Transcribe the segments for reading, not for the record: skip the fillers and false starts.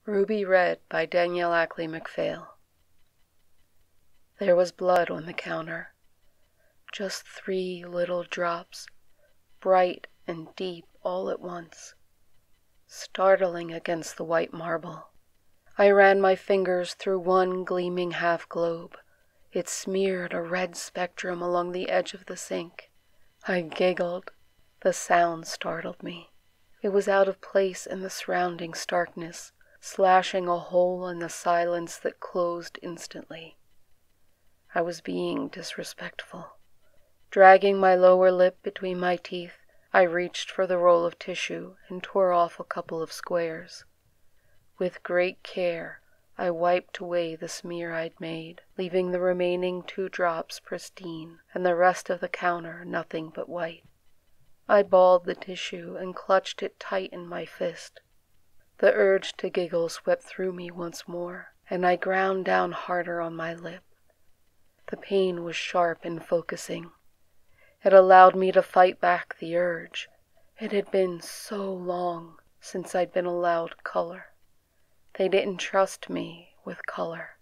Ruby Red by Danielle Ackley-McPhail. There was blood on the counter, just 3 little drops, bright and deep all at once, startling against the white marble. I ran my fingers through one gleaming half-globe. It smeared a red spectrum along the edge of the sink. I giggled. The sound startled me. It was out of place in the surrounding starkness, slashing a hole in the silence that closed instantly. I was being disrespectful. Dragging my lower lip between my teeth, I reached for the roll of tissue and tore off a couple of squares. With great care, I wiped away the smear I'd made, leaving the remaining 2 drops pristine and the rest of the counter nothing but white. I balled the tissue and clutched it tight in my fist. The urge to giggle swept through me once more, and I ground down harder on my lip. The pain was sharp and focusing. It allowed me to fight back the urge. It had been so long since I'd been allowed color. They didn't trust me with color.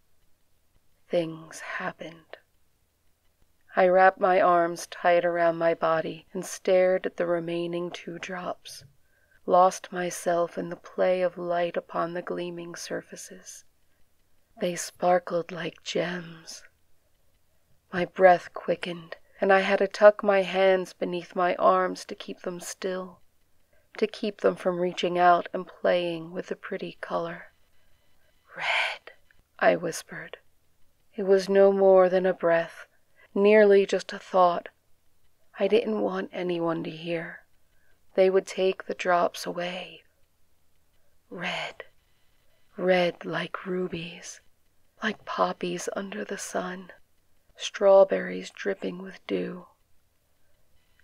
Things happened. I wrapped my arms tight around my body and stared at the remaining 2 drops, lost myself in the play of light upon the gleaming surfaces. They sparkled like gems. My breath quickened, and I had to tuck my hands beneath my arms to keep them still, to keep them from reaching out and playing with the pretty color. "Red," I whispered. It was no more than a breath, nearly just a thought. I didn't want anyone to hear. They would take the drops away. Red, red like rubies, like poppies under the sun, strawberries dripping with dew.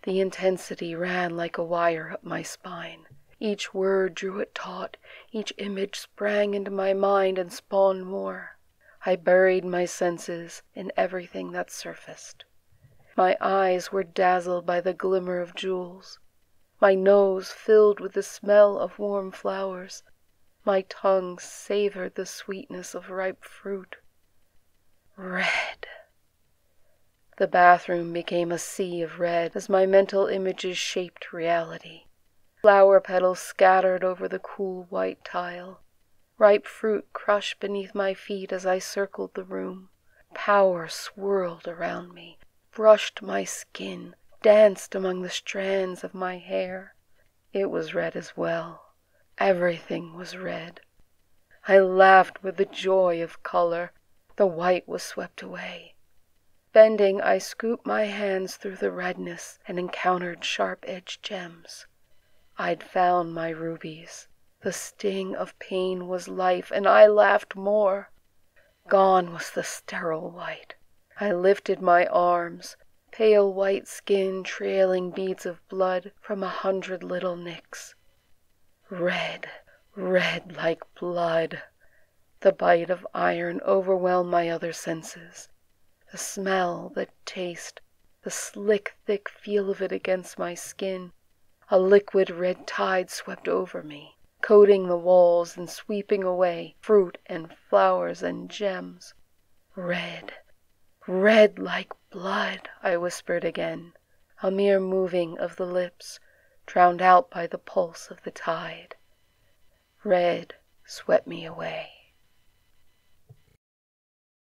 The intensity ran like a wire up my spine. Each word drew it taut, each image sprang into my mind and spawned more. I buried my senses in everything that surfaced. My eyes were dazzled by the glimmer of jewels. My nose filled with the smell of warm flowers. My tongue savored the sweetness of ripe fruit. Red. The bathroom became a sea of red as my mental images shaped reality. Flower petals scattered over the cool white tile. Ripe fruit crushed beneath my feet as I circled the room. Power swirled around me, brushed my skin, danced among the strands of my hair. It was red as well. Everything was red. I laughed with the joy of color. The white was swept away. Bending, I scooped my hands through the redness and encountered sharp-edged gems. I'd found my rubies. The sting of pain was life, and I laughed more. Gone was the sterile white. I lifted my arms, pale white skin trailing beads of blood from 100 little nicks. Red, red like blood. The bite of iron overwhelmed my other senses. The smell, the taste, the slick, thick feel of it against my skin. A liquid red tide swept over me, coating the walls and sweeping away fruit and flowers and gems. Red, red like blood, I whispered again, a mere moving of the lips, drowned out by the pulse of the tide. Red swept me away.